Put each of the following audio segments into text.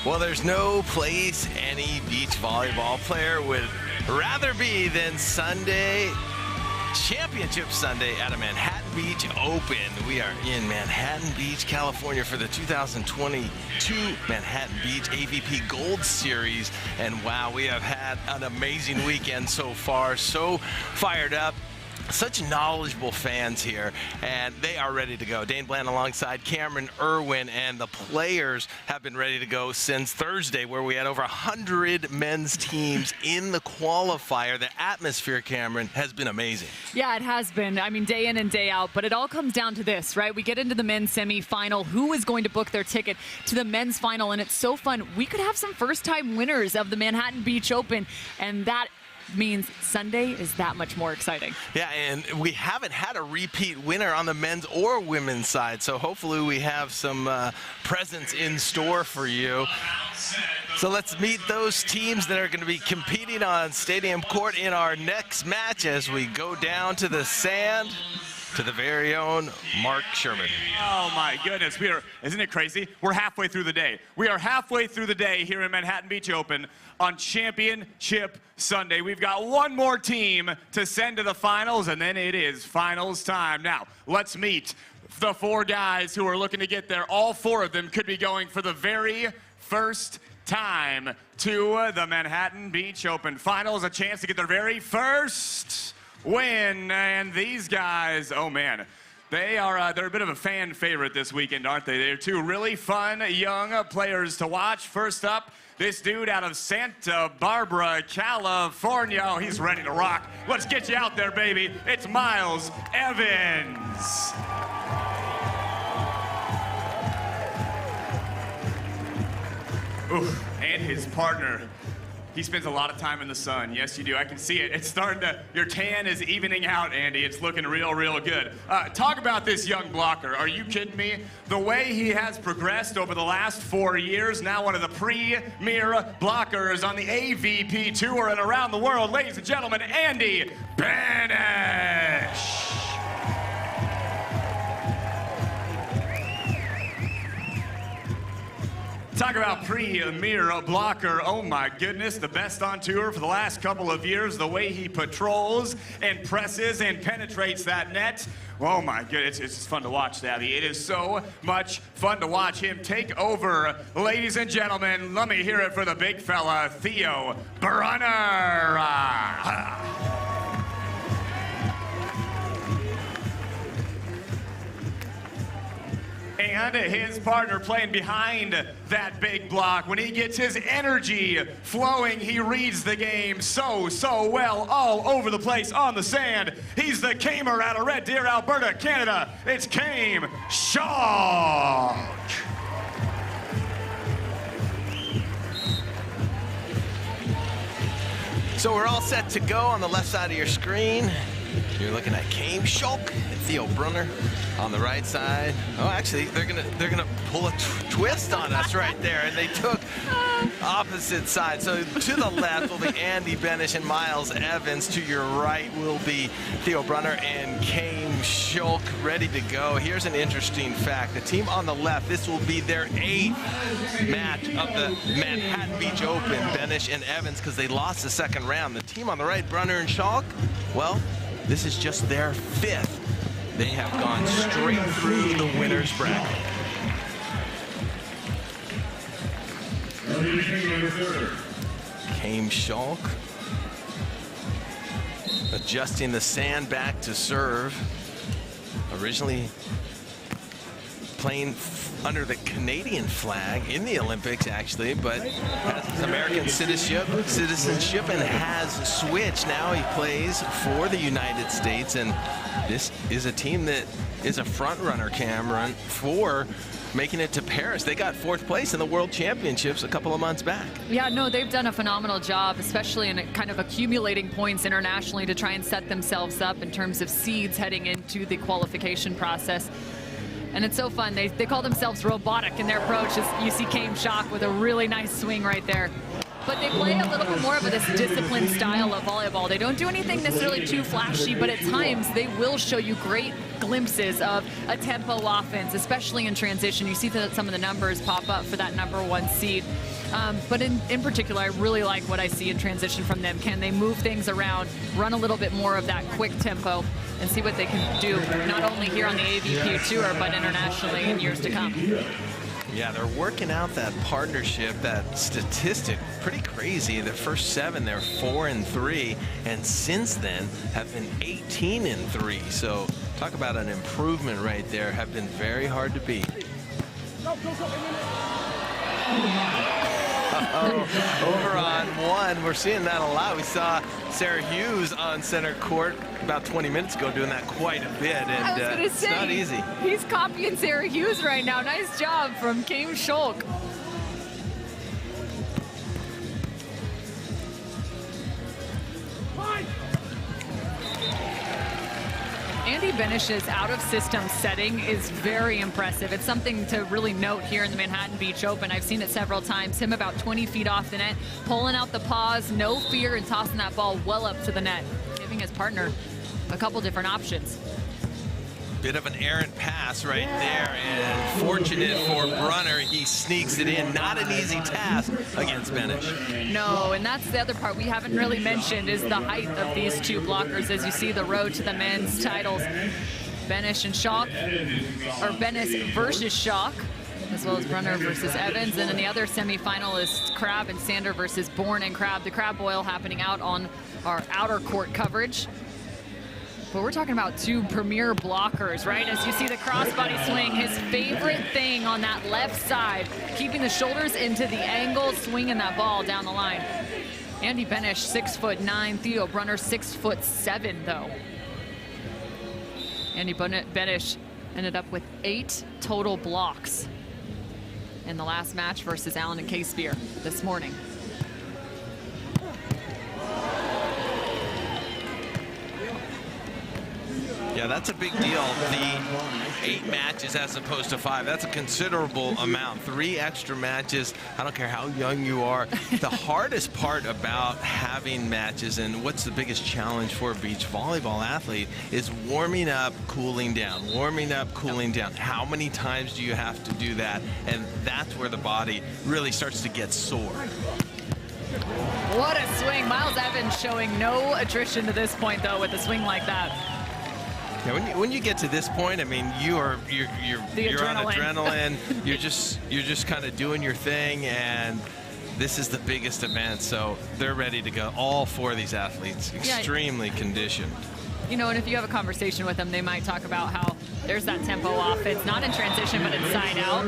Well, there's no place any beach volleyball player would rather be than Sunday, Championship Sunday at a Manhattan Beach Open. We are in Manhattan Beach, California for the 2022 Manhattan Beach AVP Gold Series. And wow, we have had an amazing weekend so far. So fired up. Such knowledgeable fans here, and they are ready to go. Dane Bland alongside Cameron Irwin, and the players have been ready to go since Thursday, where we had over 100 men's teams in the qualifier. The atmosphere, Cameron, has been amazing. Yeah, it has been. I mean, day in and day out, but it all comes down to this, right? We get into the men's semifinal. Who is going to book their ticket to the men's final? And it's so fun. We could have some first-time winners of the Manhattan Beach Open, and that means Sunday is that much more exciting. Yeah, and we haven't had a repeat winner on the men's or women's side, so hopefully we have some presents in store for you. So let's meet those teams that are going to be competing on Stadium Court in our next match as we go down to the sand to the very own Mark Sherman. Oh my goodness, isn't it crazy? We're halfway through the day. We are halfway through the day here in Manhattan Beach Open on Championship Sunday. We've got one more team to send to the finals, and then it is finals time. Now, let's meet the four guys who are looking to get there. All four of them could be going for the very first time to the Manhattan Beach Open Finals, a chance to get their very first win. And these guys, oh man, they're a bit of a fan favorite this weekend, aren't they? They're two really fun young players to watch. First up, this dude out of Santa Barbara, California. Oh, he's ready to rock. Let's get you out there, baby. It's Miles Evans. Ooh, and his partner. He spends a lot of time in the sun. Yes, you do. I can see it. It's starting to, your tan is evening out, Andy. It's looking real, real good. Talk about this young blocker. Are you kidding me? The way he has progressed over the last 4 years, now one of the premier blockers on the AVP tour and around the world. Ladies and gentlemen, Andy Benesh. Talk about premier blocker. Oh my goodness, the best on tour for the last couple of years. The way he patrols and presses and penetrates that net. Oh my goodness, it's just fun to watch, Savvy. It is so much fun to watch him take over. Ladies and gentlemen, let me hear it for the big fella, Theo Brunner. And his partner playing behind that big block. When he gets his energy flowing, he reads the game so well all over the place on the sand. He's the Kamer out of Red Deer, Alberta, Canada. It's Came Schalk. So we're all set to go on the left side of your screen. You're looking at Came Schalk and Theo Brunner on the right side. Oh, actually, they're gonna pull a twist on us right there, and they took opposite sides. So to the left will be Andy Benesh and Miles Evans. To your right will be Theo Brunner and Came Schalk, ready to go. Here's an interesting fact: the team on the left, this will be their 8th match of the Manhattan Beach Open. Benesh and Evans, because they lost the second round. The team on the right, Brunner and Schalk, well, this is just their 5th. They have gone straight through the winner's bracket. Came Schalk adjusting the sand back to serve. Originally playing under the Canadian flag in the Olympics, actually, but has his American citizenship and has switched. Now he plays for the United States, and this is a team that is a front runner, Cameron, for making it to Paris. They got 4th place in the World Championships a couple of months back. Yeah, no, they've done a phenomenal job, especially in kind of accumulating points internationally to try and set themselves up in terms of seeds heading into the qualification process. And it's so fun. They call themselves robotic in their approach. You see Came Schalk with a really nice swing right there. But they play a little bit more of this disciplined style of volleyball. They don't do anything necessarily too flashy, but at times they will show you great glimpses of a tempo offense, especially in transition. You see that some of the numbers pop up for that #1 seed. But in particular, I really like what I see in transition from them. Can they move things around, run a little bit more of that quick tempo, and see what they can do, not only here on the AVP Tour, but internationally in years to come. Yeah, they're working out that partnership, that statistic, pretty crazy. The first 7, they're 4-3, and since then have been 18-3. So talk about an improvement right there. Have been very hard to beat. Over on 1, we're seeing that a lot. We saw Sarah Hughes on center court about 20 minutes ago doing that quite a bit, and it's not easy. He's copying Sarah Hughes right now. Nice job from Kim Schalk. Andy Benesh's out-of-system setting is very impressive. It's something to really note here in the Manhattan Beach Open. I've seen it several times. Him about 20 feet off the net, pulling out the paws, no fear, and tossing that ball well up to the net, giving his partner a couple different options. Bit of an errant pass right there, and fortunate for Brunner, he sneaks it in. Not an easy task against Benesh. No, and that's the other part we haven't really mentioned is the height of these two blockers as you see the road to the men's titles. Benesh and Schalk, or Benesh versus Schalk, as well as Brunner versus Evans. And then the other semifinal is Crab and Sander versus Bourne and Crab. The Crab Boil happening out on our outer court coverage. But we're talking about two premier blockers, right? As you see the crossbody swing, his favorite thing on that left side, keeping the shoulders into the angle, swinging that ball down the line. Andy Benesh, 6'9", Theo Brunner, 6'7", though. Andy Benesh ended up with 8 total blocks in the last match versus Allen and K-Spear this morning. Yeah, that's a big deal. The 8 matches as opposed to 5. That's a considerable amount. 3 extra matches. I don't care how young you are. The hardest part about having matches, and what's the biggest challenge for a beach volleyball athlete, is warming up, cooling down. Warming up, cooling down. How many times do you have to do that? And that's where the body really starts to get sore. What a swing. Miles Evans showing no attrition to this point, though, with a swing like that. Yeah, when you get to this point, I mean, you're on adrenaline. you're just kind of doing your thing, and this is the biggest event, so they're ready to go. All 4 of these athletes, extremely conditioned. You know, and if you have a conversation with them, they might talk about how there's that tempo off. It's not in transition, but it's side out.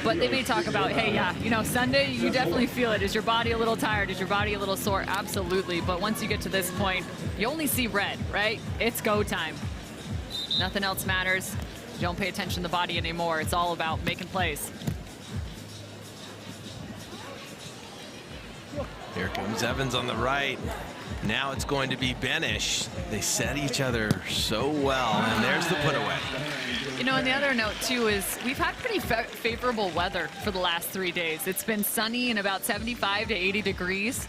But they may talk about, hey, yeah, you know, Sunday, you definitely feel it. Is your body a little tired? Is your body a little sore? Absolutely. But once you get to this point, you only see red, right? It's go time. Nothing else matters. You don't pay attention to the body anymore. It's all about making plays. Here comes Evans on the right. Now it's going to be Benesh. They set each other so well, and there's the put away. You know, and the other note, too, is we've had pretty favorable weather for the last 3 days. It's been sunny and about 75 to 80 degrees.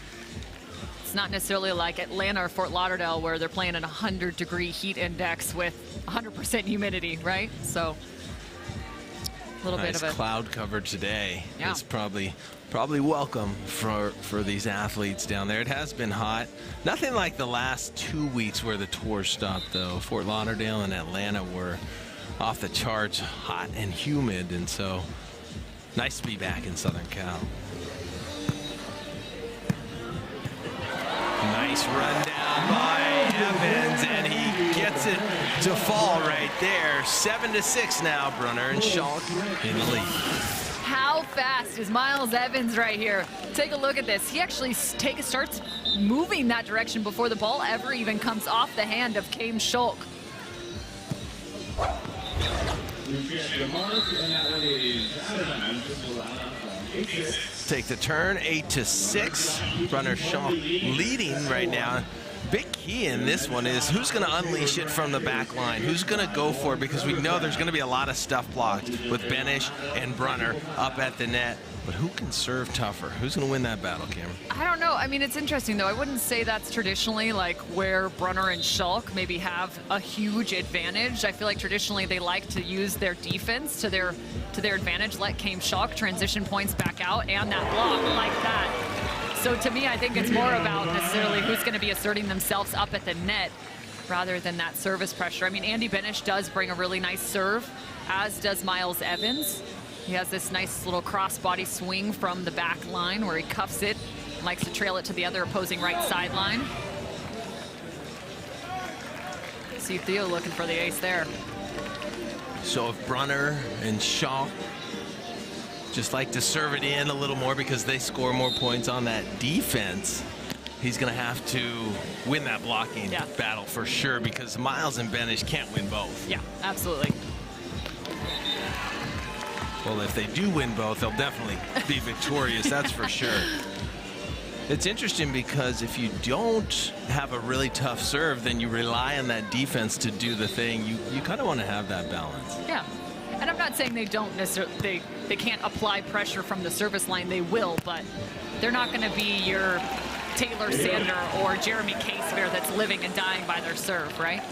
It's not necessarily like Atlanta or Fort Lauderdale where they're playing at a 100-degree heat index with 100% humidity, right? So a little bit of a cloud cover today. Yeah. It's probably welcome for these athletes down there. It has been hot. Nothing like the last 2 weeks where the tour stopped, though. Fort Lauderdale and Atlanta were off the charts, hot and humid, and so nice to be back in Southern Cal. Nice run down by Evans, and he gets it to fall right there. 7-6 now, Brunner and Schalk in the lead. How fast is Miles Evans right here? Take a look at this. He actually starts moving that direction before the ball ever even comes off the hand of Kim Schalk. Take the turn, 8-6. Brunner Schalk leading right now. Big key in this one is who's going to unleash it from the back line. Who's going to go for it, because we know there's going to be a lot of stuff blocked with Benesh and Brunner up at the net. But who can serve tougher? Who's going to win that battle, Cameron? I don't know. I mean, it's interesting, though. I wouldn't say that's traditionally like where Brunner and Schalk maybe have a huge advantage. I feel like traditionally they like to use their defense to their advantage, let Schalk transition points back out and that block like that. So to me, I think it's more about necessarily who's going to be asserting themselves up at the net rather than that service pressure. I mean, Andy Benesh does bring a really nice serve, as does Miles Evans. He has this nice little cross-body swing from the back line where he cuffs it, likes to trail it to the other opposing right sideline. See Theo looking for the ace there. So if Brunner and Schalk just like to serve it in a little more because they score more points on that defense, he's going to have to win that blocking battle for sure, because Miles and Benesh can't win both. Yeah, absolutely. Well, if they do win both, they'll definitely be victorious, that's for sure. It's interesting because if you don't have a really tough serve, then you rely on that defense to do the thing. You kind of want to have that balance. Yeah, and I'm not saying they don't necessarily, they can't apply pressure from the service line. They will, but they're not going to be your Taylor Sander or Jeremy Casefair that's living and dying by their serve, right?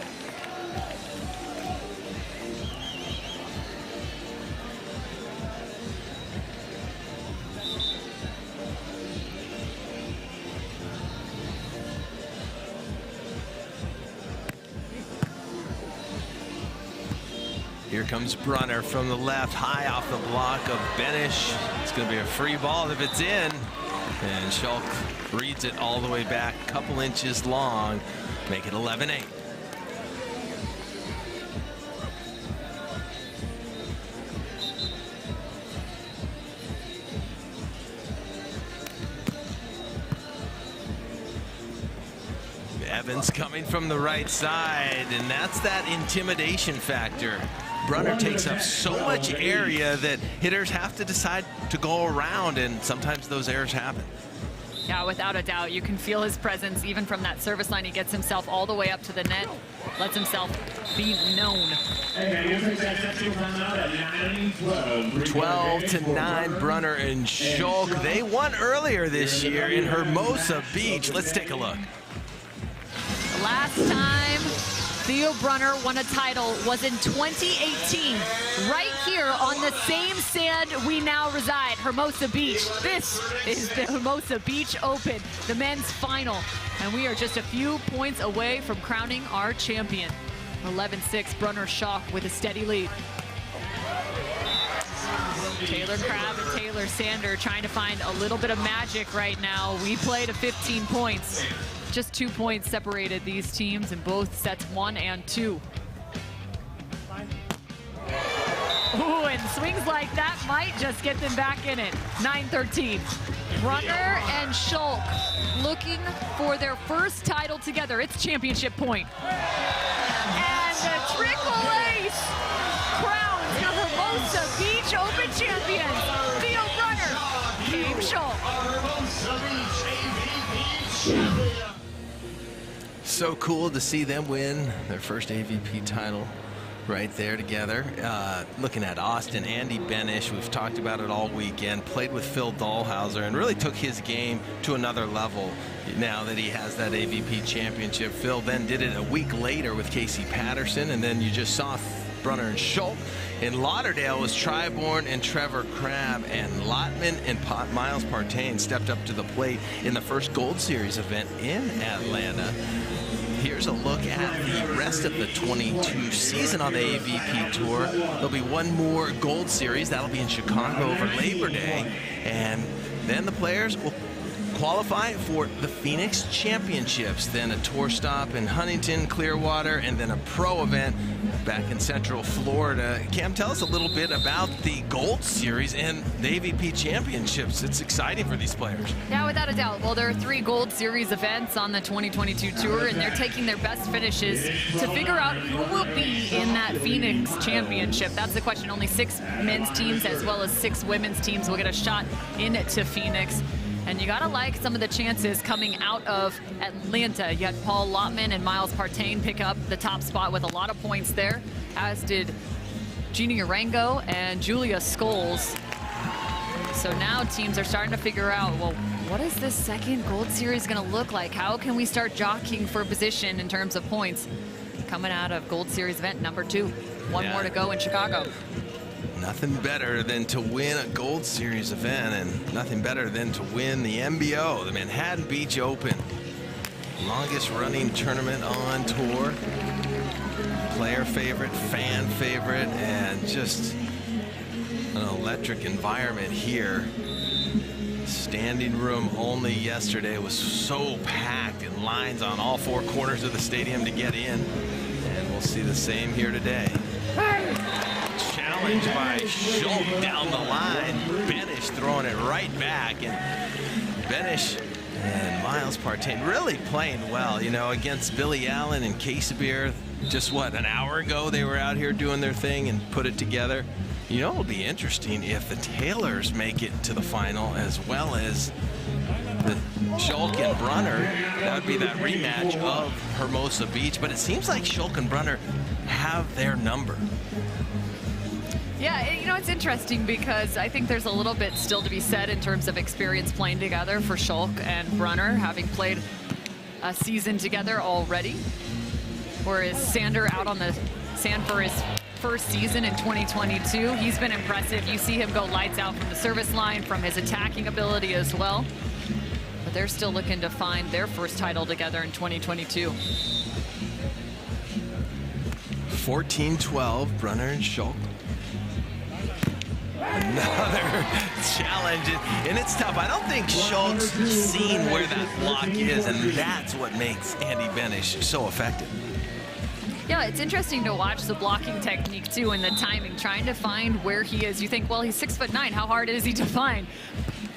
Here comes Brunner from the left, high off the block of Benesh. It's going to be a free ball if it's in. And Schalk reads it all the way back, a couple inches long, make it 11-8. Evans coming from the right side, and that's that intimidation factor. Brunner takes up so much area that hitters have to decide to go around, and sometimes those errors happen. Yeah, without a doubt. You can feel his presence even from that service line. He gets himself all the way up to the net, lets himself be known. 12-9, Brunner and Schalk. They won earlier this year in Hermosa Beach. Let's take a look. Last time Theo Brunner won a title was in 2018, right here on the same sand we now reside, Hermosa Beach. This is the Hermosa Beach Open, the men's final, and we are just a few points away from crowning our champion. 11-6, Brunner Schalk with a steady lead. Taylor Crabb and Taylor Sander trying to find a little bit of magic right now. We played to 15 points. Just 2 points separated these teams in both sets 1 and 2. Ooh, and swings like that might just get them back in it. 9-13. Brunner and Schalk looking for their first title together. It's championship point. And the triple ace crowns your Hermosa Beach Open champions. Theo Brunner, Schalk. So cool to see them win their first AVP title right there together. Looking at Austin, Andy Benesh, we've talked about it all weekend, played with Phil Dahlhauser and really took his game to another level now that he has that AVP championship. Phil then did it a week later with Casey Patterson, and then you just saw Brunner and Schalk. In Lauderdale was Triborn and Trevor Crabb, and Lotman and Miles Partain stepped up to the plate in the first Gold Series event in Atlanta. Here's a look at the rest of the 22 season on the AVP Tour. There'll be one more Gold Series. That'll be in Chicago over Labor Day. And then the players will qualify for the Phoenix Championships, then a tour stop in Huntington, Clearwater, and then a pro event back in Central Florida. Cam, tell us a little bit about the Gold Series and the AVP Championships. It's exciting for these players. Yeah, without a doubt. Well, there are 3 Gold Series events on the 2022 tour, and they're taking their best finishes to figure out who will be in that Phoenix Championship. That's the question. Only 6 men's teams as well as 6 women's teams will get a shot into Phoenix. And you gotta like some of the chances coming out of Atlanta. You had Paul Lotman and Miles Partain pick up the top spot with a lot of points there, as did Gina Urango and Julia Scholes. So now teams are starting to figure out, well, what is this second Gold Series going to look like? How can we start jockeying for position in terms of points coming out of Gold Series event number 2? One more to go in Chicago. Nothing better than to win a Gold Series event, and nothing better than to win the MBO, the Manhattan Beach Open. Longest running tournament on tour. Player favorite, fan favorite, and just an electric environment here. Standing room only yesterday was so packed, and lines on all 4 corners of the stadium to get in. And we'll see the same here today. Challenge by Schalk down the line. Benesh throwing it right back, and Benesh and Miles Partain really playing well, you know, against Billy Allen and Casabir. Just what, an hour ago they were out here doing their thing and put it together. You know, it'll be interesting if the Taylors make it to the final, as well as the Schalk and Brunner. That would be that rematch of Hermosa Beach, but it seems like Schalk and Brunner have their number. Yeah, you know, it's interesting because I think there's a little bit still to be said in terms of experience playing together for Schalk and Brunner, having played a season together already. Whereas Sander out on the sand for his first season in 2022. He's been impressive. You see him go lights out from the service line, from his attacking ability as well. But they're still looking to find their first title together in 2022. 14-12, Brunner and Schalk. Another challenge, and it's tough. I don't think Schalk's seen where that block is, and that's what makes Andy Benesh so effective. Yeah, it's interesting to watch the blocking technique too, and the timing, trying to find where he is. You think, well, he's 6'9", how hard is he to find?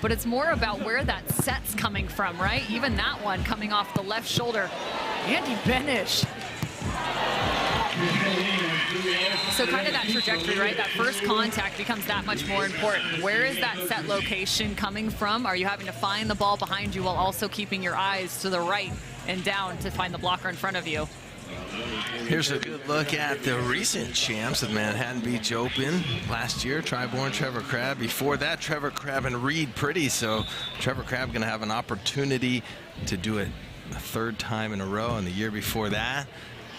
But it's more about where that set's coming from, right? Even that one coming off the left shoulder. Andy Benesh. So kind of that trajectory, right? That first contact becomes that much more important. Where is that set location coming from? Are you having to find the ball behind you while also keeping your eyes to the right and down to find the blocker in front of you? Here's a good look at the recent champs of the Manhattan Beach Open last year. Tri-born Trevor Crabb. Before that, Trevor Crabb and Reed Pretty. So Trevor Crabb going to have an opportunity to do it a 3rd time in a row. And the year before that,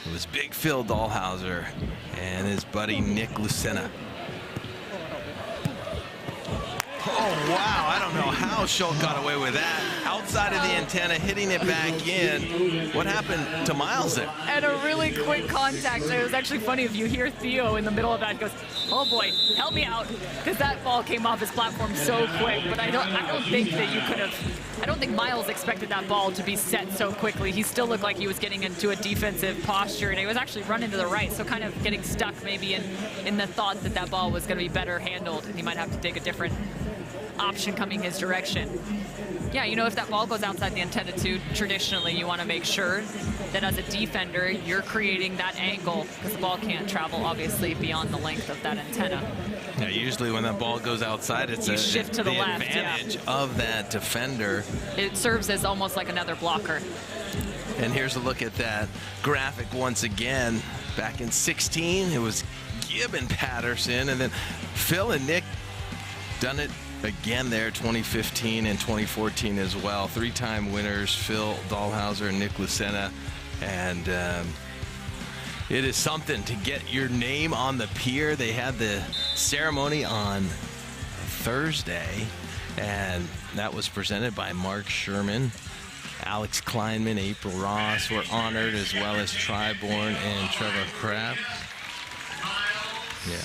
it was Big Phil Dahlhauser and his buddy Nick Lucena. Oh, wow. I don't know how Schalk got away with that. Outside of the antenna, hitting it back in. What happened to Miles there? And a really quick contact. It was actually funny if you hear Theo in the middle of that goes, oh boy, help me out, because that ball came off his platform so quick. But I don't think that you could have, I don't think Miles expected that ball to be set so quickly. He still looked like he was getting into a defensive posture, and he was actually running to the right, so kind of getting stuck maybe in the thought that that ball was going to be better handled, and he might have to take a different option coming his direction. Yeah, you know, if that ball goes outside the antenna too, traditionally you want to make sure that as a defender you're creating that angle, because the ball can't travel obviously beyond the length of that antenna. Yeah, usually when that ball goes outside, it's you shift to the left, advantage of that defender. It serves as almost like another blocker. And here's a look at that graphic once again. Back in 16, it was Gibb and Patterson, and then Phil and Nick done it again there, 2015 and 2014 as well. 3-time winners, Phil Dahlhauser and Nick Lucena. And it is something to get your name on the pier. They had the ceremony on Thursday, and that was presented by Mark Sherman. Alex Kleinman, April Ross were honored, as well as Tri-born and Trevor Crabb. Yeah.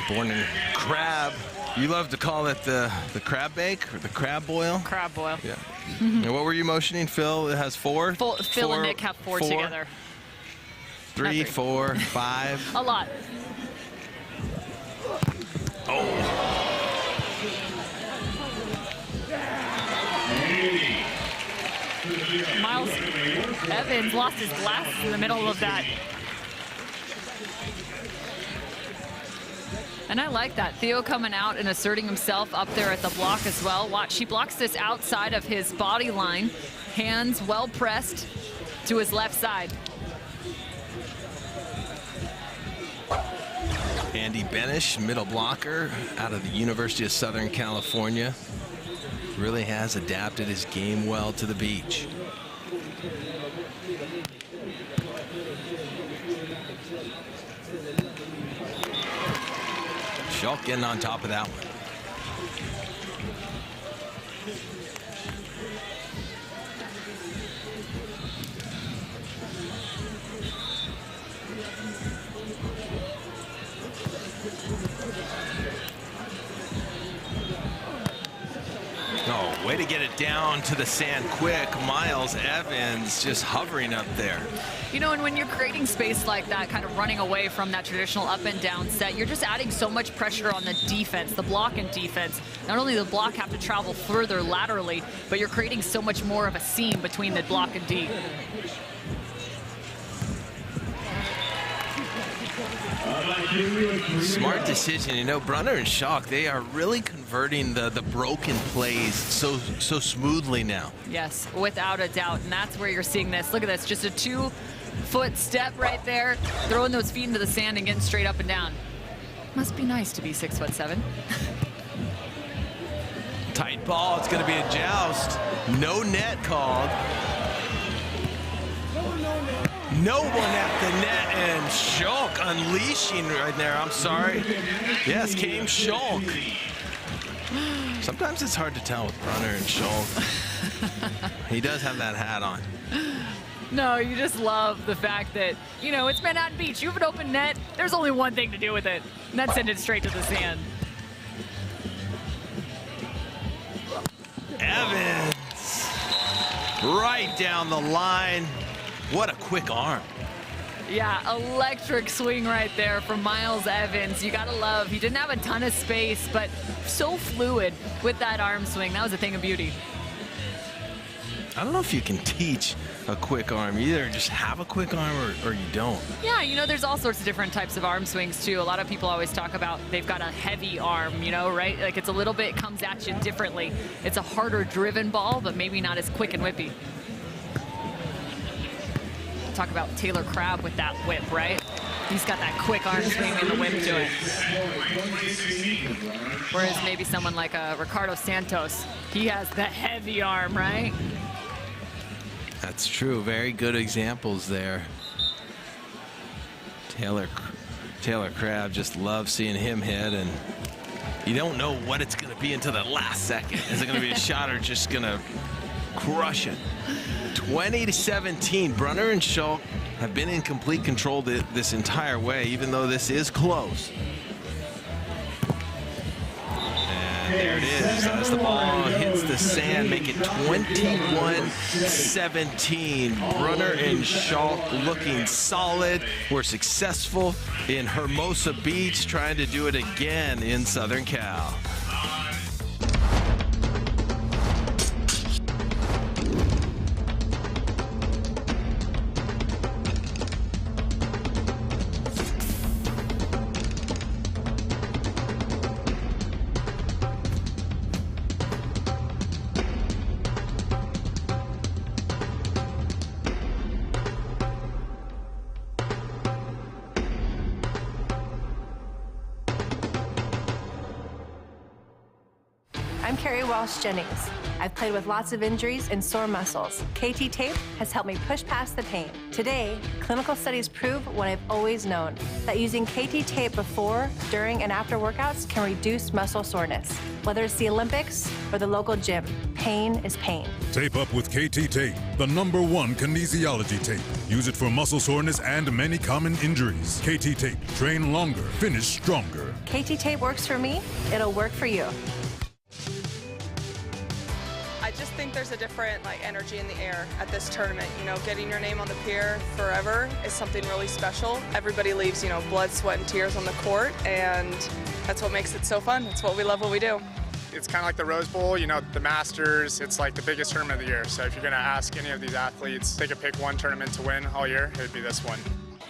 Born in Crab. You love to call it the crab bake or the crab boil? Crab boil. Yeah. And what were you motioning, Phil? It has 4? Phil and Nick have 4 together. 3, 4, 5. A lot. Oh. Miles Evans lost his glasses in the middle of that. And I like that. Theo coming out and asserting himself up there at the block as well. Watch, he blocks this outside of his body line. Hands well pressed to his left side. Andy Benesh, middle blocker out of the University of Southern California. Really has adapted his game well to the beach. Schalk getting on top of that one. Oh, way to get it down to the sand quick. Miles Evans just hovering up there. You know, and when you're creating space like that, kind of running away from that traditional up and down set, you're just adding so much pressure on the defense, the block and defense. Not only the block have to travel further laterally, but you're creating so much more of a seam between the block and D. Smart decision. You know, Brunner and Schalk, they are really converting the broken plays so smoothly now. Yes, without a doubt, and that's where you're seeing this. Look at this, just a 2-foot step right there, throwing those feet into the sand and getting straight up and down. Must be nice to be 6'7". Tight ball, it's gonna be a joust. No net called. No one at the net, and Schalk unleashing right there. I'm sorry. Yes, came Schalk. Sometimes it's hard to tell with Brunner and Schalk. He does have that hat on. No, you just love the fact that, you know, it's Manhattan Beach. You have an open net. There's only one thing to do with it, and that's send it straight to the sand. Evans, right down the line. What a quick arm. Yeah, electric swing right there from Miles Evans. You gotta love, he didn't have a ton of space, but so fluid with that arm swing. That was a thing of beauty. I don't know if you can teach a quick arm. You either just have a quick arm or you don't. Yeah, you know, there's all sorts of different types of arm swings too. A lot of people always talk about they've got a heavy arm, you know, right? Like it's a little bit, comes at you differently. It's a harder driven ball, but maybe not as quick and whippy. Talk about Taylor Crabb with that whip, right? He's got that quick arm swing and the whip to it. Whereas maybe someone like Ricardo Santos, he has the heavy arm, right? That's true. Very good examples there. Taylor Crabb, just love seeing him hit, and you don't know what it's going to be until the last second. Is it going to be a shot or just going to crush it? 20-17. Brunner and Schalk have been in complete control this entire way, even though this is close. And there it is. As the ball hits the sand, make it 21-17. Brunner and Schalk looking solid. We're successful in Hermosa Beach, trying to do it again in Southern Cal. Jennings. I've played with lots of injuries and sore muscles. KT Tape has helped me push past the pain. Today, clinical studies prove what I've always known, that using KT Tape before, during, and after workouts can reduce muscle soreness. Whether it's the Olympics or the local gym, pain is pain. Tape up with KT Tape, the #1 kinesiology tape. Use it for muscle soreness and many common injuries. KT Tape, train longer, finish stronger. KT Tape works for me, it'll work for you. I just think there's a different energy in the air at this tournament. You know, getting your name on the pier forever is something really special. Everybody leaves, blood, sweat, and tears on the court, and that's what makes it so fun. It's what we love what we do. It's kind of like the Rose Bowl, the Masters. It's like the biggest tournament of the year. So if you're going to ask any of these athletes, they could pick one tournament to win all year, it would be this one.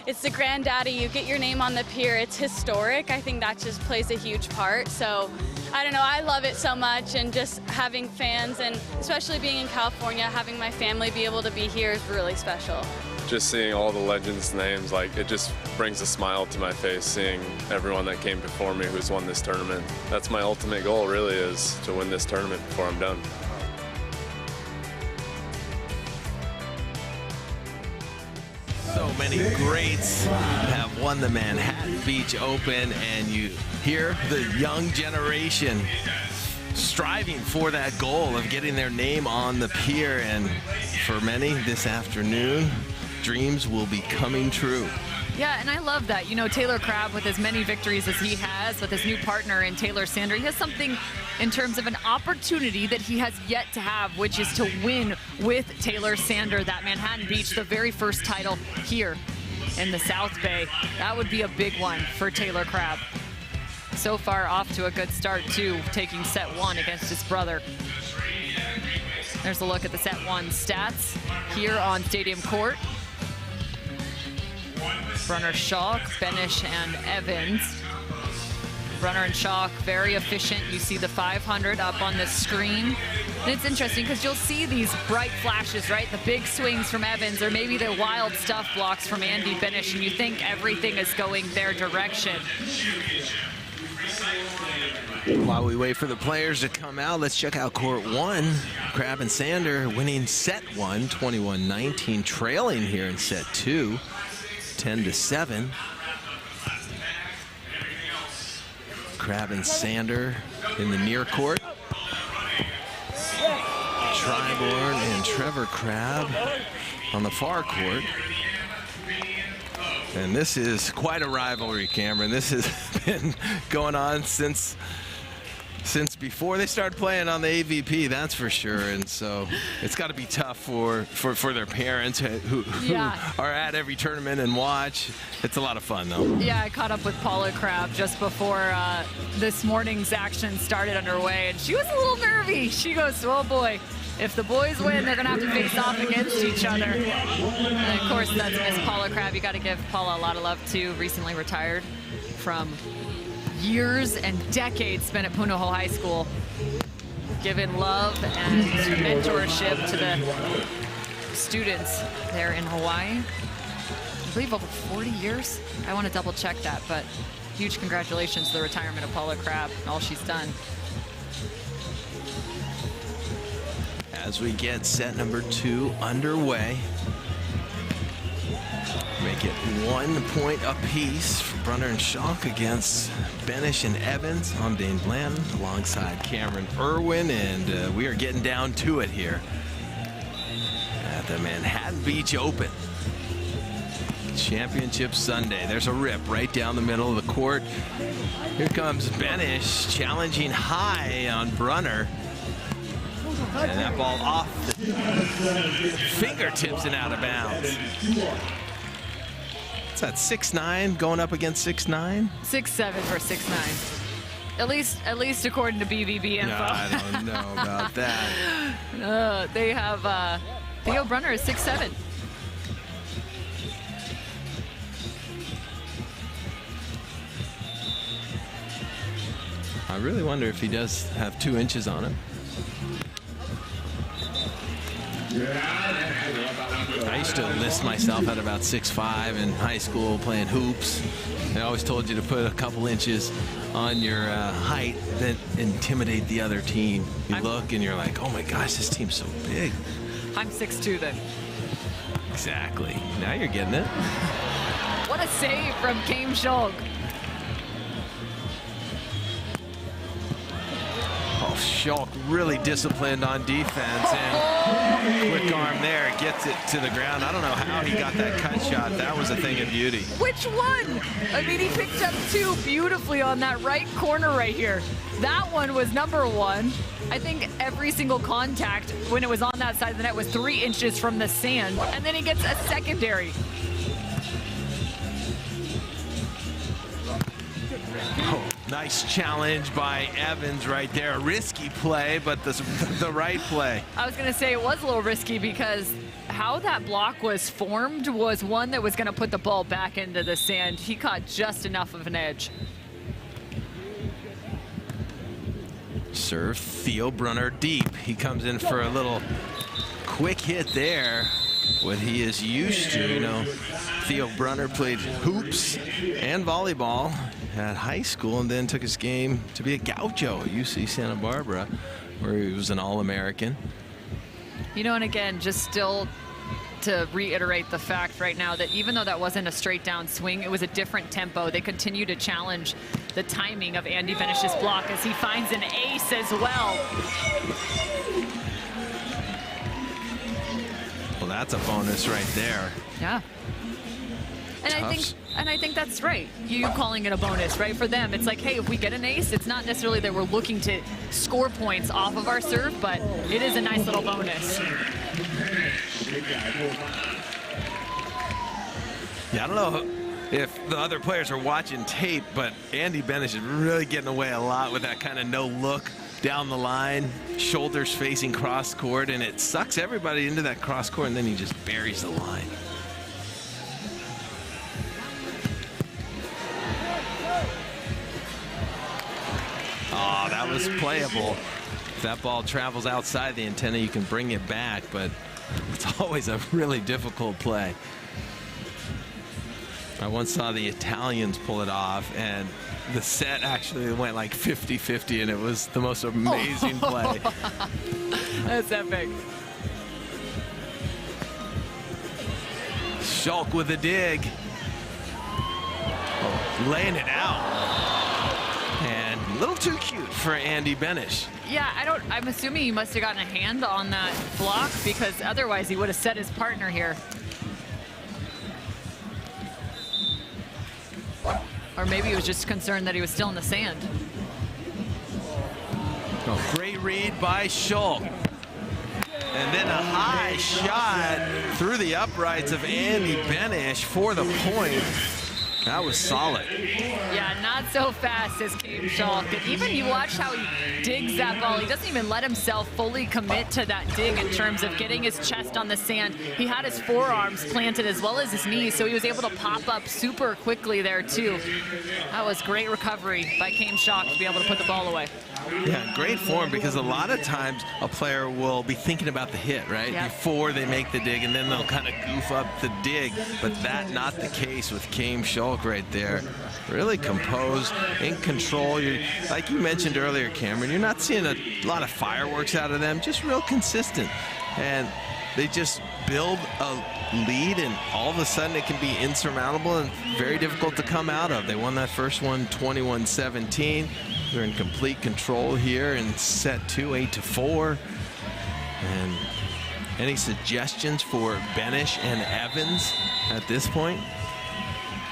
It's the granddaddy. You get your name on the pier. It's historic. I think that just plays a huge part. So I don't know, I love it so much, and just having fans, and especially being in California, having my family be able to be here is really special. just seeing all the legends' names, like, it just brings a smile to my face seeing everyone that came before me who's won this tournament. That's my ultimate goal, really, is to win this tournament before I'm done. So many greats have won the Manhattan Beach Open, and you hear the young generation striving for that goal of getting their name on the pier. And for many this afternoon, dreams will be coming true. Yeah, and I love that. You know, Taylor Crabb, with as many victories as he has, with his new partner in Taylor Sander, he has something in terms of an opportunity that he has yet to have, which is to win with Taylor Sander that Manhattan Beach, the very first title here in the South Bay. That would be a big one for Taylor Crabb. So far off to a good start, too, taking set one against his brother. There's a look at the set one stats here on Stadium Court. Brunner, Schalk, Benesh, and Evans. Brunner and Schalk, very efficient. You see the 500 up on the screen. And it's interesting because you'll see these bright flashes, right? The big swings from Evans, or maybe the wild stuff blocks from Andy Benesh, and you think everything is going their direction. While we wait for the players to come out, let's check out court one. Crabb and Sander winning set one, 21-19, trailing here in set two, 10-7. Crabb and Sander in the near court. Triborn and Trevor Crabb on the far court. And this is quite a rivalry, Cameron. This has been going on since before they started playing on the AVP, that's for sure. And so it's got to be tough for their parents who are at every tournament and watch. It's a lot of fun, though. Yeah, I caught up with Paula Crabb just before this morning's action started underway, and she was a little nervy. She goes, oh boy, if the boys win, they're going to have to face off against each other. And of course, that's Miss Paula Crabb. You got to give Paula a lot of love, too. Recently retired from years and decades spent at Punahou High School, giving love and mentorship to the students there in Hawaii. I believe over 40 years. I want to double check that, but huge congratulations to the retirement of Paula Crabb and all she's done. As we get set number two underway, make it 1 point apiece for Brunner and Schalk against Benesh and Evans. I'm Dane Bland alongside Cameron Irwin, and we are getting down to it here at the Manhattan Beach Open Championship Sunday. There's a rip right down the middle of the court. Here comes Benesh challenging high on Brunner. And that ball off the fingertips and out of bounds. It's at 6'9", going up against 6'9"? 6'7" for 6'9". At least according to BVB info. No, I don't know about that. They have Theo Brunner is 6'7". I really wonder if he does have 2 inches on him. I used to list myself at about 6'5" in high school playing hoops. They always told you to put a couple inches on your height that intimidate the other team. You look and you're like, oh my gosh, this team's so big. I'm 6'2" then. Exactly. Now you're getting it. What a save from Kame Schalk. Oh, Schalk really disciplined on defense, and quick arm there, gets it to the ground. I don't know how he got that cut shot. That was a thing of beauty. Which one? I mean, he picked up 2 beautifully on that right corner right here. That one was number 1. I think every single contact when it was on that side of the net was 3 inches from the sand, and then he gets a secondary. Oh, nice challenge by Evans right there. A risky play, but the right play. I was going to say it was a little risky because how that block was formed was one that was going to put the ball back into the sand. He caught just enough of an edge. Serve Theo Brunner deep. He comes in for a little quick hit there. what he is used to. You know, Theo Brunner played hoops and volleyball at high school and then took his game to be a gaucho at UC Santa Barbara, where he was an All-American. You know, and again, just still to reiterate the fact right now that even though that wasn't a straight down swing, it was a different tempo. They continue to challenge the timing of Andy Benesh's block as he finds an ace as well. Well, that's a bonus right there. Yeah. And I think that's right. You calling it a bonus, right? For them, it's like, hey, if we get an ace, it's not necessarily that we're looking to score points off of our serve, but it is a nice little bonus. Yeah, I don't know if the other players are watching tape, but Andy Benesh is really getting away a lot with that kind of no look down the line, shoulders facing cross court, and it sucks everybody into that cross court, and then he just buries the line. Oh, that was playable. If that ball travels outside the antenna, you can bring it back, but it's always a really difficult play. I once saw the Italians pull it off, and the set actually went like 50-50, and it was the most amazing play. That's epic. Schalk with a dig. Oh, laying it out. And a little too cute for Andy Benesh. Yeah, I'm assuming he must have gotten a hand on that block, because otherwise he would have set his partner here. Or maybe he was just concerned that he was still in the sand. Oh, great read by Schalk. And then a high shot through the uprights of Andy Benesh for the point. That was solid. Yeah, not so fast as Came Schalk. And even you watch how he digs that ball. He doesn't even let himself fully commit to that dig in terms of getting his chest on the sand. He had his forearms planted as well as his knees, so he was able to pop up super quickly there too. That was great recovery by Came Schalk to be able to put the ball away. Yeah, great form, because a lot of times a player will be thinking about the hit, right? Yep. Before they make the dig, and then they'll kind of goof up the dig. But that not the case with Came Schalk right there. Really composed, in control. Like you mentioned earlier, Cameron, you're not seeing a lot of fireworks out of them, just real consistent. And they just build a lead, and all of a sudden it can be insurmountable and very difficult to come out of. They won that first one 21-17. They're in complete control here in set 2, 8-4. And any suggestions for Benesh and Evans at this point?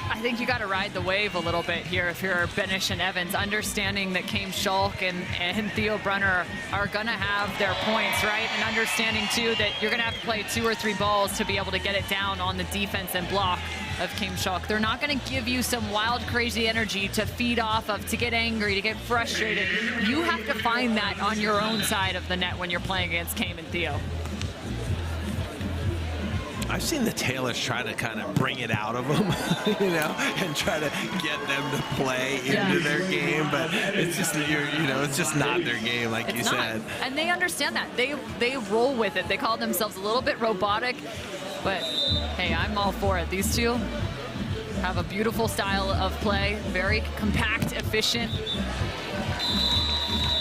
I think you got to ride the wave a little bit here if you're Benesh and Evans, understanding that Came Schalk and Theo Brunner are going to have their points, right? And understanding, too, that you're going to have to play 2 or 3 balls to be able to get it down on the defense and block of Came Schalk. They're not going to give you some wild, crazy energy to feed off of, to get angry, to get frustrated. You have to find that on your own side of the net when you're playing against Came and Theo. I've seen the Taylors try to kind of bring it out of them, you know, and try to get them to play into their game, but it's just, it's just not their game, like you said. And they understand that. They roll with it. They call themselves a little bit robotic, but hey, I'm all for it. These two have a beautiful style of play, very compact, efficient,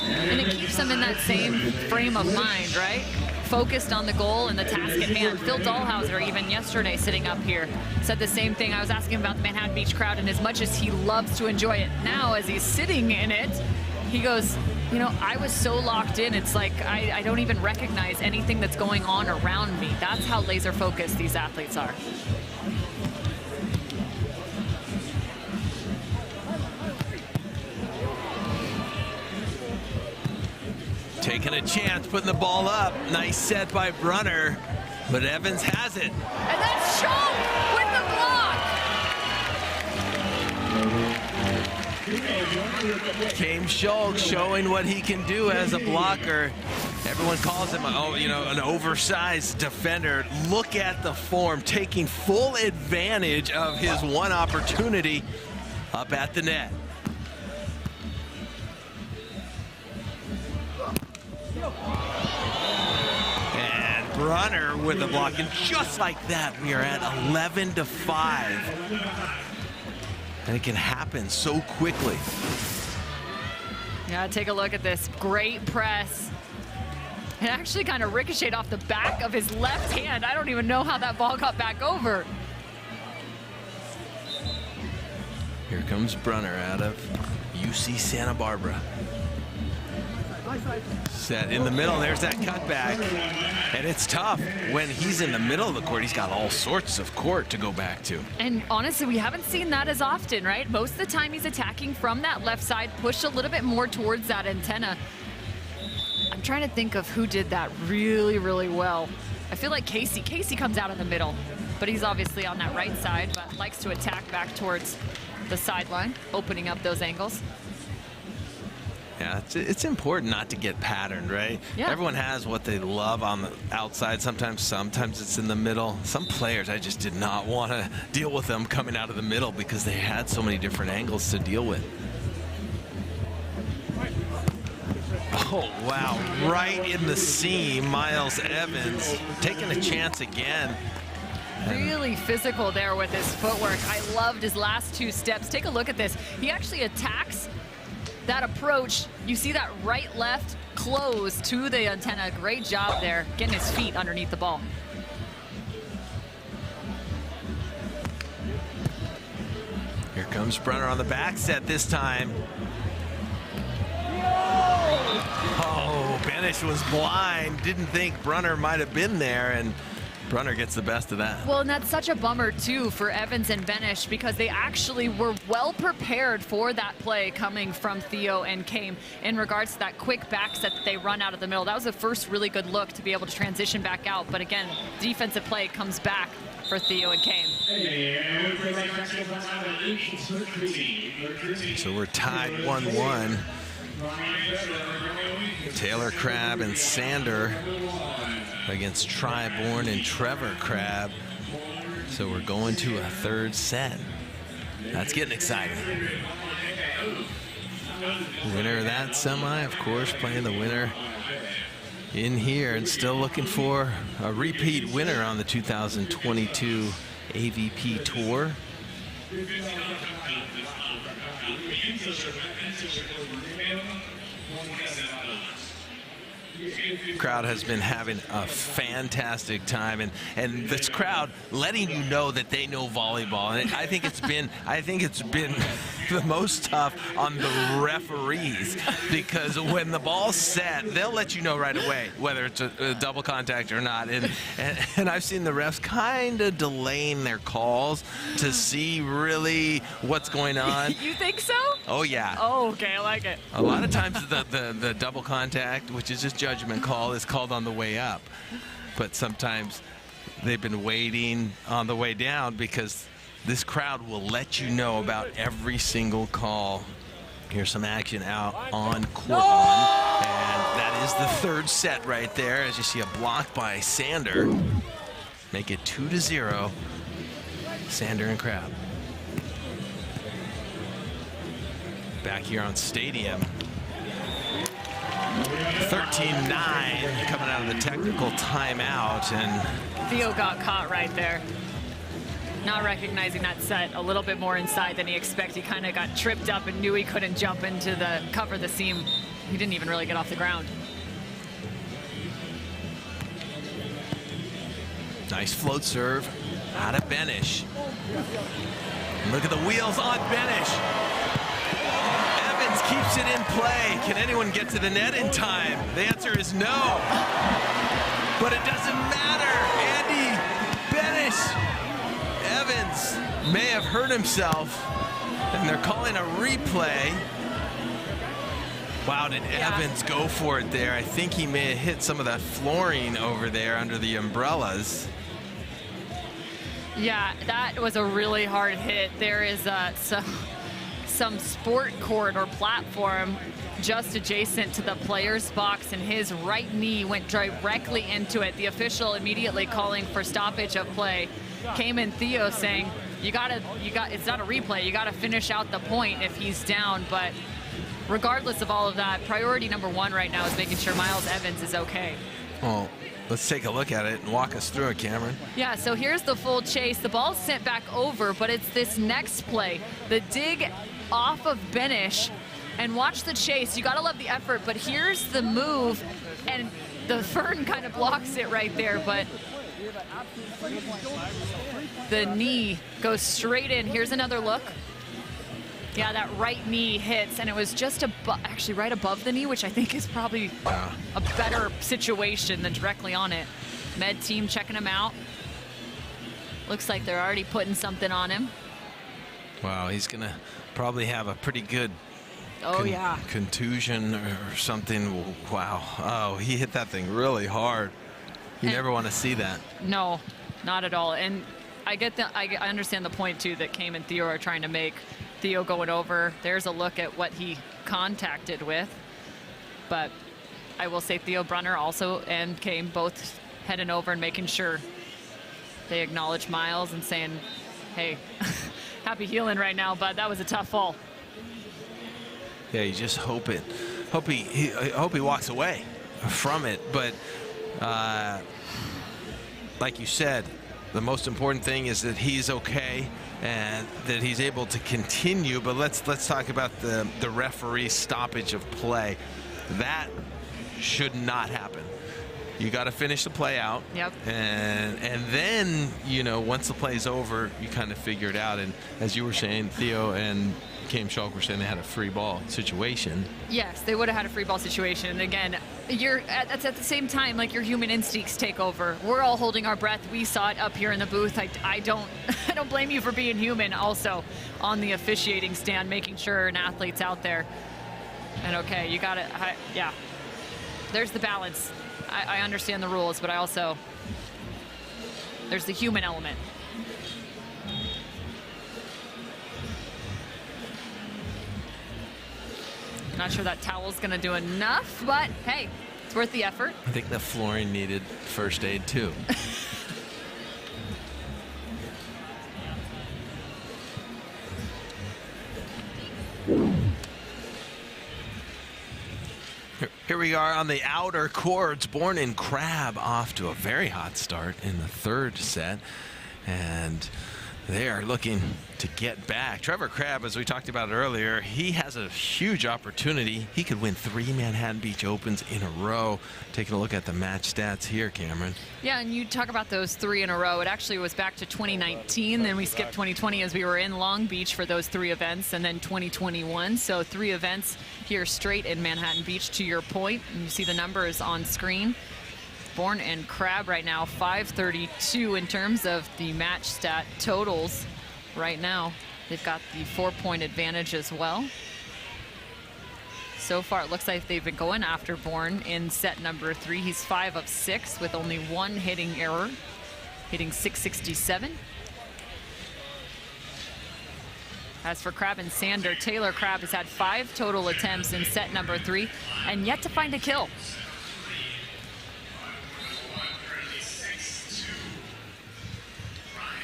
and it keeps them in that same frame of mind, right? Focused on the goal and the task at hand. Phil Dahlhauser, even yesterday sitting up here, said the same thing. I was asking him about the Manhattan Beach crowd, and as much as he loves to enjoy it now, as he's sitting in it, he goes, I was so locked in, it's like I don't even recognize anything that's going on around me. That's how laser focused these athletes are. Taking a chance, putting the ball up. Nice set by Brunner, but Evans has it. And that's Schalk with the block. Came Schalk showing what he can do as a blocker. Everyone calls him, an oversized defender. Look at the form, taking full advantage of his one opportunity up at the net. Brunner with the block, and just like that, we are at 11-5. And it can happen so quickly. Yeah, take a look at this. Great press. It actually kind of ricocheted off the back of his left hand. I don't even know how that ball got back over. Here comes Brunner out of UC Santa Barbara. Set in the middle, there's that cutback. And it's tough. When he's in the middle of the court, he's got all sorts of court to go back to. And honestly, we haven't seen that as often, right? Most of the time he's attacking from that left side, pushed a little bit more towards that antenna. I'm trying to think of who did that really, really well. I feel like Casey comes out in the middle, but he's obviously on that right side, but likes to attack back towards the sideline, opening up those angles. Yeah, it's important not to get patterned, right? Yeah. Everyone has what they love on the outside. Sometimes it's in the middle. Some players, I just did not want to deal with them coming out of the middle because they had so many different angles to deal with. Oh, wow. Right in the seam, Miles Evans taking a chance again. Really physical there with his footwork. I loved his last two steps. Take a look at this. He actually attacks that approach. You see that right-left close to the antenna. Great job there, getting his feet underneath the ball. Here comes Brunner on the back set this time. Oh, Benesh was blind. Didn't think Brunner might have been there, and Brunner gets the best of that. Well, and that's such a bummer, too, for Evans and Benesh because they actually were well prepared for that play coming from Theo and Kame in regards to that quick back set that they run out of the middle. That was the first really good look to be able to transition back out. But again, defensive play comes back for Theo and Kame. So we're tied 1-1. Taylor Crabb and Sander against Triborn and Trevor Crabb. So we're going to a third set. That's getting exciting. Winner of that semi, of course, playing the winner in here, and still looking for a repeat winner on the 2022 AVP Tour. Crowd has been having a fantastic time, and this crowd letting you know that they know volleyball. And I think it's been the most tough on the referees, because when the ball's set, they'll let you know right away whether it's a double contact or not. And I've seen the refs kind of delaying their calls to see really what's going on. You think so? Oh yeah. Oh, okay, I like it. A lot of times the double contact, which is just judgment call, is called on the way up. But sometimes they've been waiting on the way down because this crowd will let you know about every single call. Here's some action out on court one. And that is the third set right there, as you see a block by Sander. Make it 2-0. Sander and Crabb. Back here on Stadium. 13-9 coming out of the technical timeout, and Theo got caught right there. Not recognizing that set a little bit more inside than he expected. He kind of got tripped up and knew he couldn't jump into the cover the seam. He didn't even really get off the ground. nice float serve out of Benesh. Look at the wheels on Benesh. Evans keeps it in play. Can anyone get to the net in time? The answer is no. But it doesn't matter. Andy Benesh. Evans may have hurt himself, and they're calling a replay. Wow, did Evans go for it there? I think he may have hit some of that flooring over there under the umbrellas. Yeah, that was a really hard hit. There is some sport court or platform just adjacent to the player's box, and his right knee went directly into it. The official immediately calling for stoppage of play. Came in Theo saying, it's not a replay, you gotta finish out the point if he's down. But regardless of all of that, priority number one right now is making sure Miles Evans is okay. Well, let's take a look at it and walk us through it, Cameron. Yeah, so here's the full chase. The ball's sent back over, but it's this next play. The dig off of Benesh, and watch the chase. You gotta love the effort, but here's the move, and the Fern kind of blocks it right there, but the knee goes straight in. Here's another look. Yeah, that right knee hits, and it was just actually right above the knee, which I think is probably a better situation than directly on it. Med team checking him out. Looks like they're already putting something on him. Wow, he's gonna probably have a pretty good contusion or something. Wow. Oh, he hit that thing really hard. You never want to see that. No, not at all. And I understand the point too that Came and Theo are trying to make. Theo going over. There's a look at what he contacted with. But I will say Theo Brunner also and Came both heading over and making sure they acknowledge Miles and saying, hey, happy healing right now, but that was a tough fall. Yeah, you just hope he walks away from it. But like you said, the most important thing is that he's okay and that he's able to continue. But let's talk about the referee stoppage of play. That should not happen. You got to finish the play out. Yep. And then, you know, once the play's over, you kind of figure it out. And as you were saying, Theo and Schalk were saying they had a free ball situation. Yes, they would have had a free ball situation. And again, that's at the same time, like, your human instincts take over. We're all holding our breath. We saw it up here in the booth. I don't blame you for being human. Also on the officiating stand, making sure an athlete's out there. And okay, you got it. Yeah, there's the balance. I understand the rules, but there's the human element. Not sure that towel's gonna do enough, but hey, it's worth the effort. I think the flooring needed first aid too. Here we are on the outer courts. Bourne and Crab off to a very hot start in the third set, and they are looking to get back. Trevor Crabb, as we talked about earlier, he has a huge opportunity. He could win 3 Manhattan Beach Opens in a row. Taking a look at the match stats here, Cameron. Yeah, and you talk about those 3 in a row. It actually was back to 2019. Then we skipped 2020 as we were in Long Beach for those 3 events, and then 2021. So 3 events here straight in Manhattan Beach, to your point. And you see the numbers on screen. Bourne and Crab right now 532 in terms of the match stat totals right now. They've got the 4-point advantage as well. So far it looks like they've been going after Bourne in set number 3. He's 5 of 6 with only 1 hitting error, hitting .667. As for Crab and Sander, Taylor Crab has had 5 total attempts in set number 3 and yet to find a kill.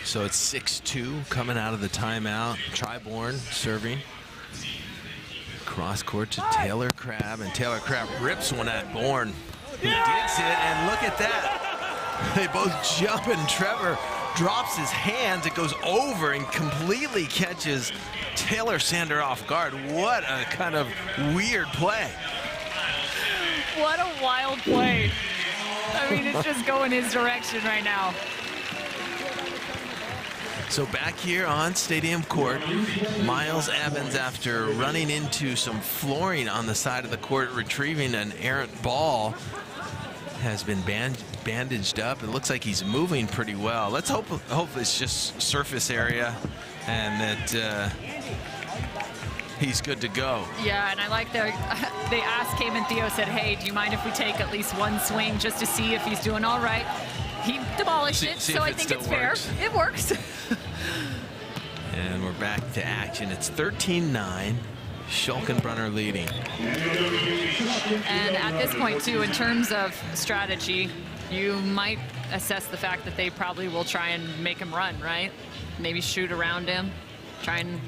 So it's 6-2 coming out of the timeout. Bourne serving. Cross court to Taylor Crab, and Taylor Crab rips one at Bourne, who digs it, and look at that. They both jump, and Trevor drops his hands. It goes over and completely catches Taylor Sander off guard. What a kind of weird play. What a wild play. I mean, it's just going his direction right now. So back here on Stadium Court, Miles Evans, after running into some flooring on the side of the court, retrieving an errant ball, has been bandaged up. It looks like he's moving pretty well. Let's hope it's just surface area and that he's good to go. Yeah, and I like they asked Came and Theo, said, hey, do you mind if we take at least 1 swing just to see if he's doing all right? He demolished it, so I think it's fair. It works. And we're back to action. It's 13-9. Schalk and Brunner leading. And at this point, too, in terms of strategy, you might assess the fact that they probably will try and make him run, right? Maybe shoot around him, try and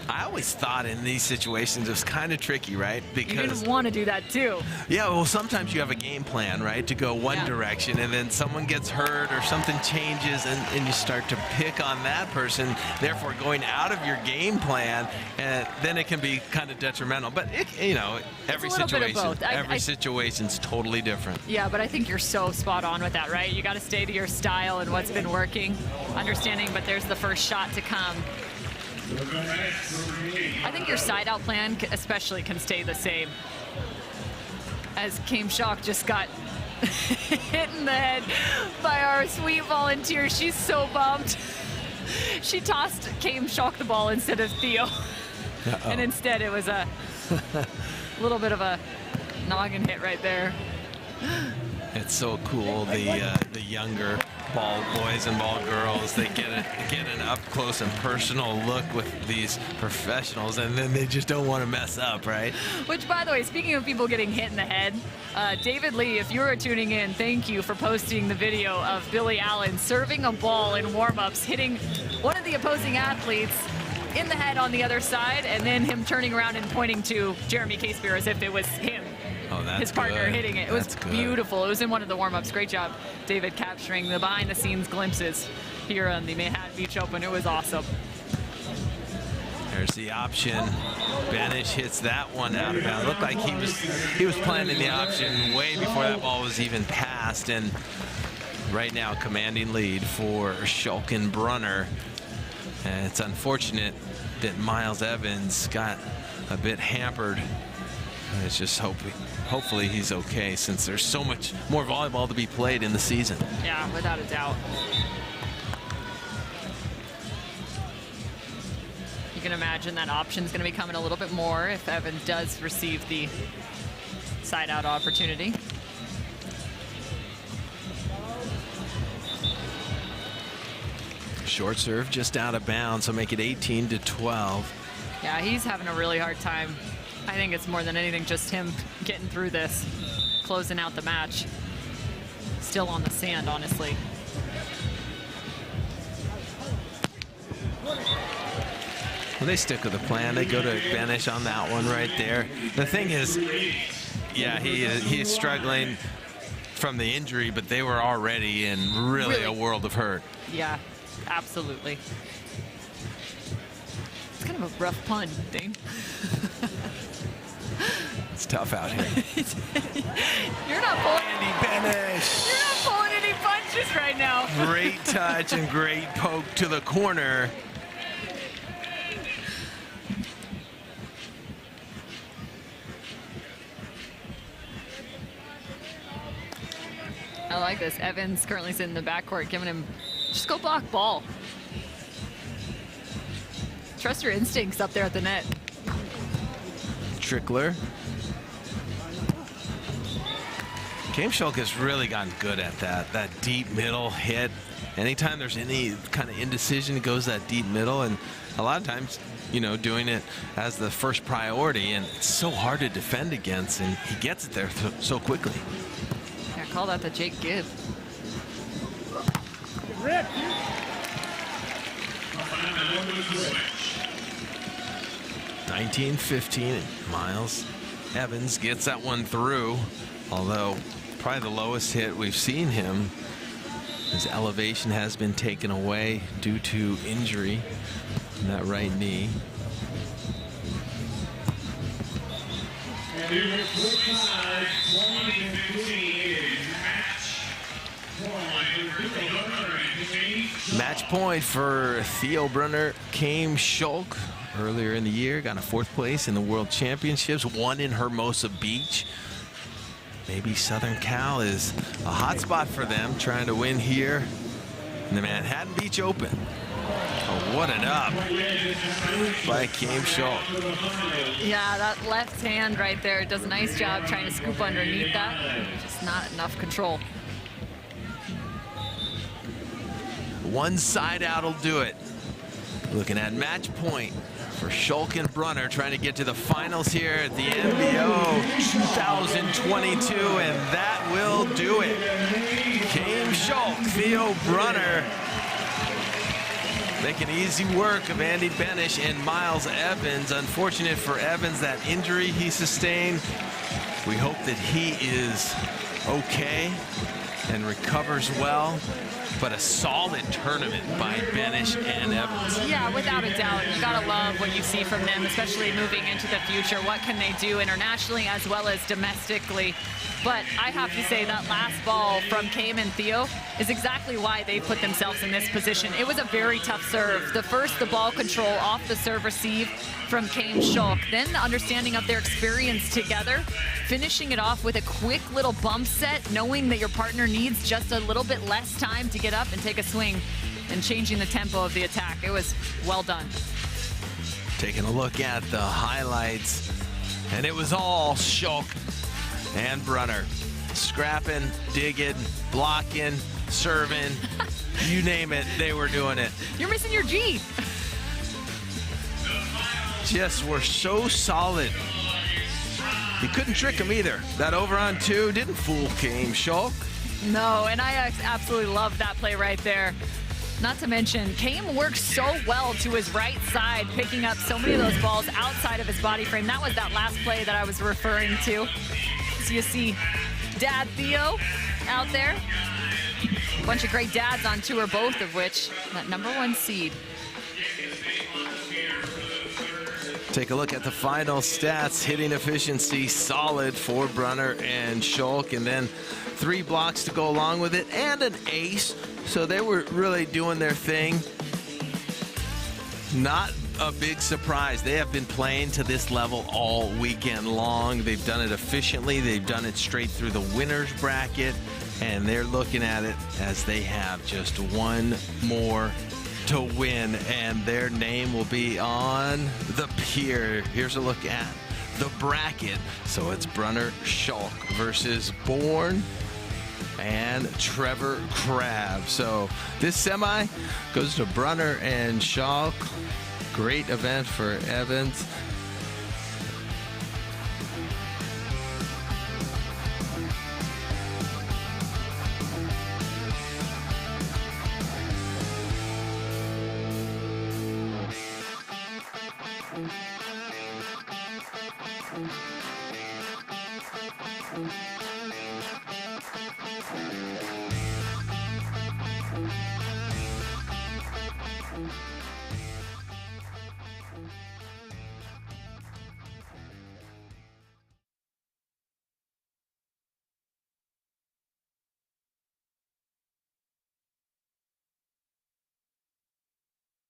I always thought in these situations it was kind of tricky, right? Because you didn't want to do that too. yeah, well, sometimes you have a game plan, right, to go one direction, and then someone gets hurt or something changes, and you start to pick on that person, therefore going out of your game plan, and then it can be kind of detrimental. But you know, every situation's totally different. Yeah, but I think you're so spot on with that, right? You got to stay to your style and what's been working, understanding, but there's the first shot to come. I think your side-out plan especially can stay the same. As Schalk just got hit in the head by our sweet volunteer. She's so bummed. She tossed Schalk the ball instead of Theo. And instead it was a little bit of a noggin hit right there. It's so cool, the younger ball boys and ball girls, they get an up close and personal look with these professionals, and then they just don't want to mess up, right? Which, by the way, speaking of people getting hit in the head, David Lee, if you were tuning in, thank you for posting the video of Billy Allen serving a ball in warm-ups, hitting one of the opposing athletes in the head on the other side, and then him turning around and pointing to Jeremy Casebeer as if it was him. Oh, that's his partner good. hitting it. It was beautiful. It was in one of the warm-ups. Great job, David, capturing the behind-the-scenes glimpses here on the Manhattan Beach Open. It was awesome. There's the option. Benesh hits that one out of bounds. Looked like he was planning the option way before that ball was even passed. And right now, commanding lead for Schalk and Brunner. And it's unfortunate that Miles Evans got a bit hampered. It's just hopefully he's okay, since there's so much more volleyball to be played in the season. Yeah, without a doubt. You can imagine that option's going to be coming a little bit more if Evan does receive the side-out opportunity. Short serve just out of bounds, so make it 18-12. Yeah, he's having a really hard time. I think it's more than anything just him getting through this, closing out the match. Still on the sand, honestly. Well, they stick with the plan. They go to Benesh on that one right there. The thing is, yeah, he's struggling from the injury, but they were already in really a world of hurt. Yeah, absolutely. It's kind of a rough pun, Dane. It's tough out here. You're not pulling Andy Benesh. You're not pulling any punches right now. Great touch and great poke to the corner. I like this. Evans currently sitting in the backcourt, giving him, just go block ball. Trust your instincts up there at the net. Trickler. Schalk has really gotten good at that deep middle hit. Anytime there's any kind of indecision, it goes that deep middle, and a lot of times, you know, doing it as the first priority, and it's so hard to defend against, and he gets it there so quickly. Yeah, call that the Jake Gibb. Rip. 19-15, Miles Evans gets that one through, although probably the lowest hit we've seen him. His elevation has been taken away due to injury in that right knee. Match point for Theo Brunner. Schalk earlier in the year, got a 4th place in the World Championships, won in Hermosa Beach. Maybe Southern Cal is a hot spot for them, trying to win here in the Manhattan Beach Open. Oh, what an up by Schalk. Yeah, that left hand right there does a nice job trying to scoop underneath that. Just not enough control. One side out will do it. Looking at match point for Schalk and Brunner, trying to get to the finals here at the MBO 2022, and that will do it. Schalk, Theo Brunner Making easy work of Andy Benesh and Miles Evans. Unfortunate for Evans, that injury he sustained. We hope that he is okay and recovers well. But a solid tournament by Benesh and Evans. Yeah, without a doubt. You gotta love what you see from them, especially moving into the future. What can they do internationally as well as domestically? But I have to say that last ball from Kame and Theo is exactly why they put themselves in this position. It was a very tough serve. The ball control off the serve receive from Kame Schalk. Then the understanding of their experience together, finishing it off with a quick little bump set, knowing that your partner needs just a little bit less time to get up and take a swing, and changing the tempo of the attack. It was well done. Taking a look at the highlights, and it was all Schalk and Brunner. Scrapping, digging, blocking, serving, you name it, they were doing it. You're missing your G. Just were so solid. You couldn't trick them either. That over on 2 didn't fool Kame Schalk. No, and I absolutely love that play right there. Not to mention, Kame works so well to his right side, picking up so many of those balls outside of his body frame. That was that last play that I was referring to. So you see Dad Theo out there. A bunch of great dads on tour, both of which that #1 seed. Take a look at the final stats. Hitting efficiency solid for Brunner and Schalk, and then 3 blocks to go along with it and an ace. So they were really doing their thing. Not a big surprise. They have been playing to this level all weekend long. They've done it efficiently. They've done it straight through the winner's bracket, and they're looking at it as they have just one more to win, and their name will be on the pier. Here's a look at the bracket. So it's Brunner Schalk versus Bourne and Trevor Crabb. So this semi goes to Brunner and Schalk. Great event for Evans. Thank you.